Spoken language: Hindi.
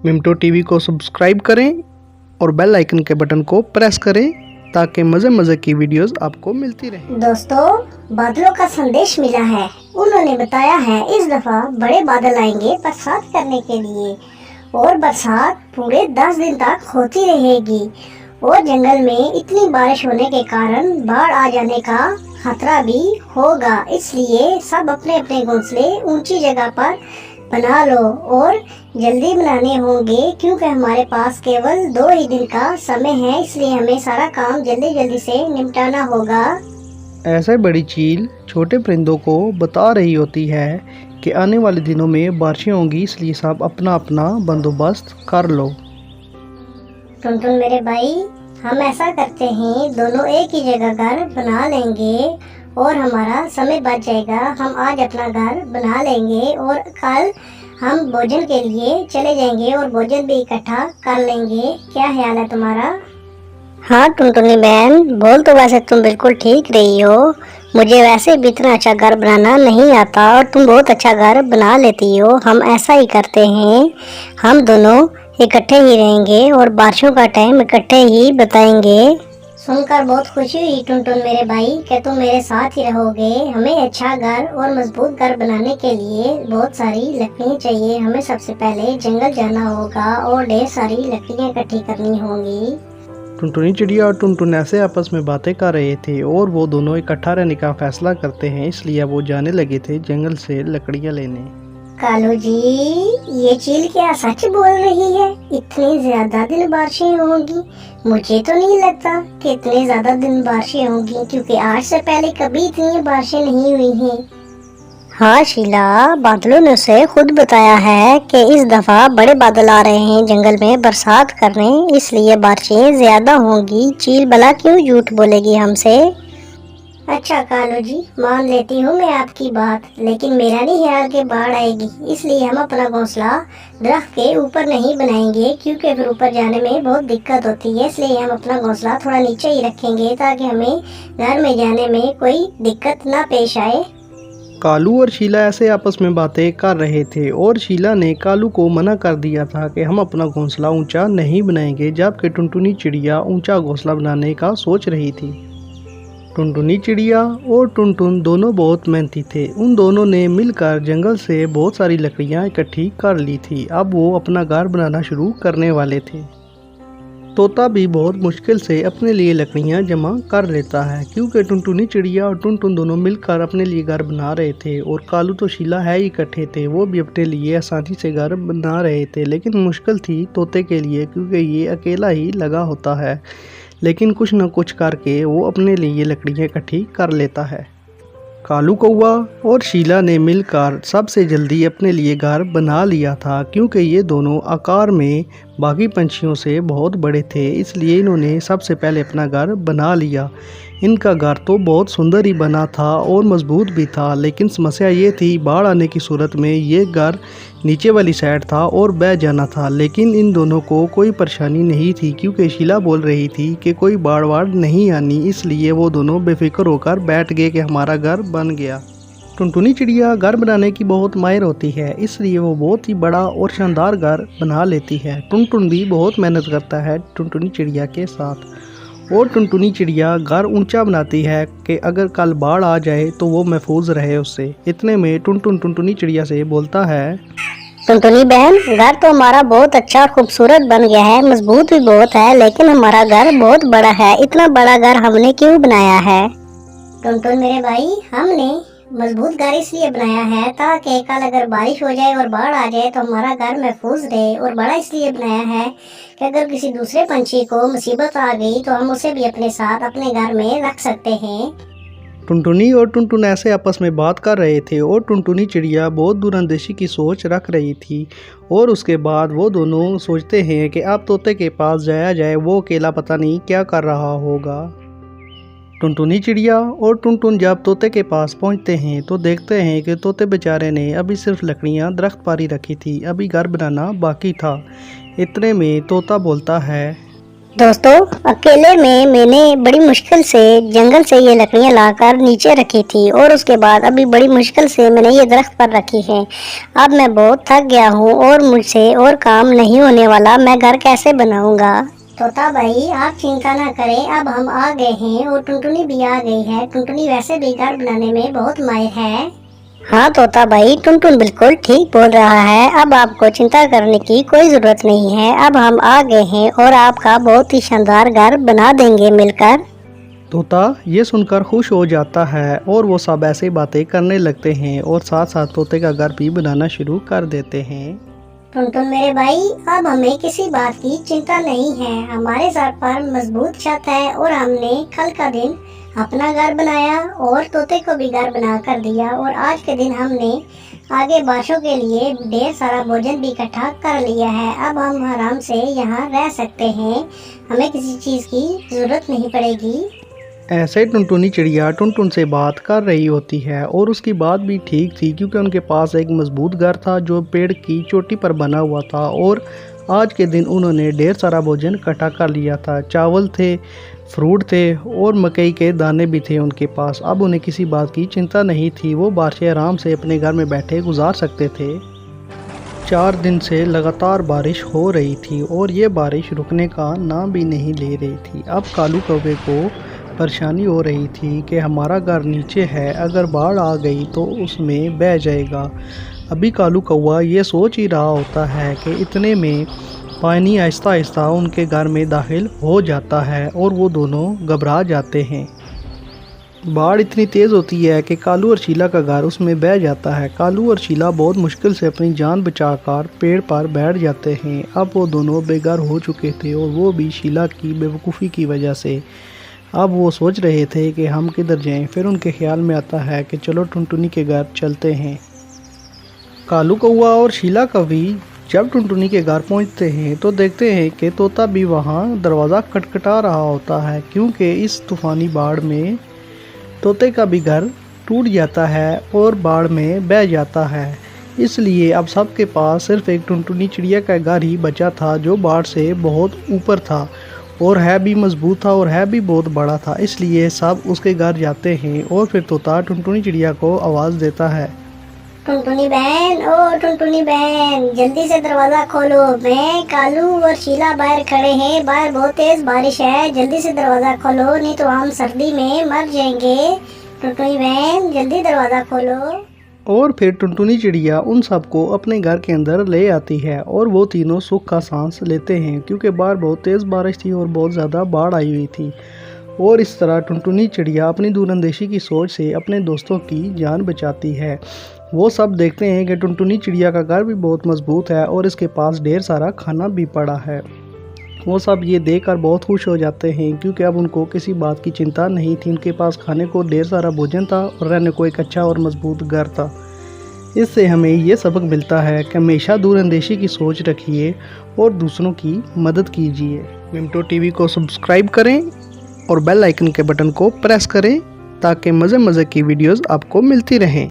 मिंटो टीवी को सब्सक्राइब करें और बेल आइकन के बटन को प्रेस करें ताकि मज़े की वीडियोस आपको मिलती रहें। दोस्तों, बादलों का संदेश मिला है। उन्होंने बताया है इस दफा बड़े बादल आएंगे बरसात करने के लिए और बरसात पूरे 10 दिन तक होती रहेगी और जंगल में इतनी बारिश होने के कारण बाढ़ आ जाने का खतरा भी होगा। इसलिए सब अपने अपने घोंसले ऊंची जगह पर बना लो और जल्दी बनाने होंगे क्योंकि हमारे पास केवल 2 ही दिन का समय है। इसलिए हमें सारा काम जल्दी से निपटाना होगा। ऐसे बड़ी चील छोटे परिंदों को बता रही होती है कि आने वाले दिनों में बारिशें होंगी, इसलिए सब अपना अपना बंदोबस्त कर लो। टुनटुन मेरे भाई, हम ऐसा करते हैं, दोनों एक ही जगह घर बना लेंगे और हमारा समय बच जाएगा। हम आज अपना घर बना लेंगे और कल हम भोजन के लिए चले जाएंगे और भोजन भी इकट्ठा कर लेंगे। क्या ख्याल है तुम्हारा? हाँ टुनटुनी बहन, बोल तो वैसे तुम बिल्कुल ठीक रही हो। मुझे वैसे भी इतना अच्छा घर बनाना नहीं आता और तुम बहुत अच्छा घर बना लेती हो। हम ऐसा ही करते हैं, हम दोनों इकट्ठे ही रहेंगे और बारिशों का टाइम इकट्ठे ही बताएंगे। सुनकर बहुत खुशी हुई टुनटुन मेरे भाई कि तुम मेरे साथ ही रहोगे। हमें अच्छा घर और मजबूत घर बनाने के लिए बहुत सारी लकड़ियाँ चाहिए। हमें सबसे पहले जंगल जाना होगा और ढेर सारी लकड़ियाँ इकट्ठी करनी होंगी। टुनटुनी चिड़िया और टुनटुन ऐसे आपस में बातें कर रहे थे और वो दोनों इकट्ठा रहने का फैसला करते हैं, इसलिए वो जाने लगे थे जंगल से लकड़ियाँ लेने। कालू जी, ये चील क्या सच बोल रही है? इतनी ज्यादा दिन बारिशें होंगी? मुझे तो नहीं लगता कि इतने ज्यादा दिन बारिशें होंगी क्योंकि आज से पहले कभी इतनी बारिशें नहीं हुई हैं। हाँ शीला, बादलों ने उसे खुद बताया है कि इस दफा बड़े बादल आ रहे हैं जंगल में बरसात करने, इसलिए बारिशें ज्यादा होंगी। चील भला क्यों झूठ बोलेगी हमसे? अच्छा कालू जी, मान लेती हूँ मैं आपकी बात, लेकिन मेरा नहीं ख्याल कि बाढ़ आएगी। इसलिए हम अपना घोंसला दरख्त के ऊपर नहीं बनाएंगे क्योंकि फिर ऊपर जाने में बहुत दिक्कत होती है। इसलिए हम अपना घोंसला थोड़ा नीचे ही रखेंगे ताकि हमें घर में जाने में कोई दिक्कत ना पेश आए। कालू और शीला ऐसे आपस में बातें कर रहे थे और शीला ने कालू को मना कर दिया था कि हम अपना घोंसला ऊंचा नहीं बनाएंगे, जबकि टुनटुनी चिड़िया ऊंचा घोंसला बनाने का सोच रही थी। टुनटुनी चिड़िया और टुनटुन दोनों बहुत मेहनती थे। उन दोनों ने मिलकर जंगल से बहुत सारी लकड़ियां इकट्ठी कर ली थी। अब वो अपना घर बनाना शुरू करने वाले थे। तोता भी बहुत मुश्किल से अपने लिए लकड़ियां जमा कर लेता है क्योंकि टुनटुनी चिड़िया और टुनटुन दोनों मिलकर अपने लिए घर बना रहे थे और कालू तो शीला है ही इकट्ठे थे, वो भी अपने लिए आसानी से घर बना रहे थे। लेकिन मुश्किल थी तोते के लिए क्योंकि ये अकेला ही लगा होता है, लेकिन कुछ न कुछ करके वो अपने लिए लकड़ियाँ इकट्ठी कर लेता है। कालू कौआ और शीला ने मिलकर सबसे जल्दी अपने लिए घर बना लिया था क्योंकि ये दोनों आकार में बाकी पंछियों से बहुत बड़े थे, इसलिए इन्होंने सबसे पहले अपना घर बना लिया। इनका घर तो बहुत सुंदर ही बना था और मजबूत भी था, लेकिन समस्या ये थी बाढ़ आने की सूरत में ये घर नीचे वाली साइड था और बह जाना था। लेकिन इन दोनों को कोई परेशानी नहीं थी क्योंकि शीला बोल रही थी कि कोई बाढ़ वाढ़ नहीं आनी, इसलिए वो दोनों बेफिक्र होकर बैठ गए कि हमारा घर बन गया। टुनटुनी चिड़िया घर बनाने की बहुत माहिर होती है, इसलिए वो बहुत ही बड़ा और शानदार घर बना लेती है। टुनटुन भी बहुत मेहनत करता है टुनटुनी चिड़िया के साथ और टुनटुनी चिड़िया घर ऊंचा बनाती है कि अगर कल बाढ़ आ जाए तो वो महफूज रहे उससे। इतने में टुनटुन टुनटुनी चिड़िया से बोलता है, टुनटुनी बहन, घर तो हमारा बहुत अच्छा और खूबसूरत बन गया है, मजबूत भी बहुत है, लेकिन हमारा घर बहुत बड़ा है। इतना बड़ा घर हमने क्यों बनाया है? टुनटुन मेरे भाई, हमने मजबूत घर इसलिए बनाया है ताकि कल अगर बारिश हो जाए और बाढ़ आ जाए तो हमारा घर महफूज रहे। और बड़ा इसलिए बनाया है कि अगर किसी दूसरे पंछी को मुसीबत आ गई तो हम उसे भी अपने साथ अपने घर में रख सकते हैं। टुनटुनी और टुनटुन ऐसे आपस में बात कर रहे थे और टुनटुनी चिड़िया बहुत दूरंदेशी की सोच रख रही थी। और उसके बाद वो दोनों सोचते हैं कि अब तोते के पास जाया जाए, वो अकेला पता नहीं क्या कर रहा होगा। टुनटुनी चिड़िया और टुनटुन जब तोते के पास पहुंचते हैं तो देखते हैं कि तोते बेचारे ने अभी सिर्फ लकड़ियां दरख्त पर ही रखी थी, अभी घर बनाना बाकी था। इतने में तोता बोलता है, दोस्तों, अकेले में मैंने बड़ी मुश्किल से जंगल से ये लकड़ियाँ लाकर नीचे रखी थी और उसके बाद अभी बड़ी मुश्किल से मैंने ये दरख्त पर रखी है। अब मैं बहुत थक गया हूँ और मुझसे और काम नहीं होने वाला, मैं घर कैसे बनाऊँगा। तोता भाई, आप चिंता ना करें, अब हम आ गए हैं और टुनटुनी भी आ गई है। टुनटुनी वैसे भी घर बनाने में बहुत माहिर है। हाँ तोता भाई, टुनटुन बिल्कुल ठीक बोल रहा है। अब आपको चिंता करने की कोई जरूरत नहीं है। अब हम आ गए हैं और आपका बहुत ही शानदार घर बना देंगे मिलकर। तोता ये सुनकर खुश हो जाता है और वो सब ऐसे बातें करने लगते हैं और साथ साथ तोते का घर भी बनाना शुरू कर देते हैं। टुनटुन मेरे भाई, अब हमें किसी बात की चिंता नहीं है। हमारे सर पर मजबूत छत है और हमने कल का दिन अपना घर बनाया और तोते को भी घर बना कर दिया और आज के दिन हमने आगे बारिशों के लिए ढेर सारा भोजन भी इकट्ठा कर लिया है। अब हम आराम से यहाँ रह सकते हैं, हमें किसी चीज़ की जरूरत नहीं पड़ेगी। ऐसे टुनटुनी चिड़िया टुनटुन से बात कर रही होती है और उसकी बात भी ठीक थी, क्योंकि उनके पास एक मजबूत घर था जो पेड़ की चोटी पर बना हुआ था और आज के दिन उन्होंने ढेर सारा भोजन इकट्ठा कर लिया था। चावल थे, फ्रूट थे और मकई के दाने भी थे उनके पास। अब उन्हें किसी बात की चिंता नहीं थी, वो बारिशें आराम से अपने घर में बैठे गुजार सकते थे। 4 दिन से लगातार बारिश हो रही थी और ये बारिश रुकने का नाम भी नहीं ले रही थी। अब कालू कौवे को परेशानी हो रही थी कि हमारा घर नीचे है, अगर बाढ़ आ गई तो उसमें बह जाएगा। अभी कालू कौवा ये सोच ही रहा होता है कि इतने में पानी आहिस्ता आहिस्ता उनके घर में दाखिल हो जाता है और वो दोनों घबरा जाते हैं। बाढ़ इतनी तेज़ होती है कि कालू और शीला का घर उसमें बह जाता है। कालू और शीला बहुत मुश्किल से अपनी जान बचाकर पेड़ पर बैठ जाते हैं। अब वो दोनों बेघर हो चुके थे और वो भी शीला की बेवकूफ़ी की वजह से। अब वो सोच रहे थे कि हम किधर जाएं। फिर उनके ख्याल में आता है कि चलो टुनटुनी के घर चलते हैं। कालू कौवा और शीला कौवी जब टुनटुनी के घर पहुंचते हैं तो देखते हैं कि तोता भी वहां दरवाज़ा खटखटा रहा होता है, क्योंकि इस तूफ़ानी बाढ़ में तोते का भी घर टूट जाता है और बाढ़ में बह जाता है। इसलिए अब सबके पास सिर्फ एक टुनटुनी चिड़िया का घर ही बचा था, जो बाढ़ से बहुत ऊपर था और है भी मजबूत था और है भी बहुत बड़ा था। इसलिए सब उसके घर जाते हैं और फिर तोता टुनटुनी चिड़िया को आवाज़ देता है, टुनटुनी बहन, ओ टुनटुनी बहन, जल्दी से दरवाजा खोलो। मैं कालू और शीला बाहर खड़े हैं, बाहर बहुत तेज बारिश है, जल्दी से दरवाजा खोलो, नहीं तो हम सर्दी में मर जाएंगे। टुनटुनी बहन, जल्दी दरवाजा खोलो। और फिर टुनटुनी चिड़िया उन सबको अपने घर के अंदर ले आती है और वो तीनों सुख का सांस लेते हैं, क्योंकि बाहर बहुत तेज़ बारिश थी और बहुत ज़्यादा बाढ़ आई हुई थी। और इस तरह टुनटुनी चिड़िया अपनी दूरंदेशी की सोच से अपने दोस्तों की जान बचाती है। वो सब देखते हैं कि टुनटुनी चिड़िया का घर भी बहुत मजबूत है और इसके पास ढेर सारा खाना भी पड़ा है। वो सब ये देखकर बहुत खुश हो जाते हैं, क्योंकि अब उनको किसी बात की चिंता नहीं थी। उनके पास खाने को ढेर सारा भोजन था और रहने को एक अच्छा और मजबूत घर था। इससे हमें ये सबक मिलता है कि हमेशा दूरअंदेशी की सोच रखिए और दूसरों की मदद कीजिए। मिंटो टीवी को सब्सक्राइब करें और बेल आइकन के बटन को प्रेस करें ताकि मज़े मज़े की वीडियोस आपको मिलती रहें।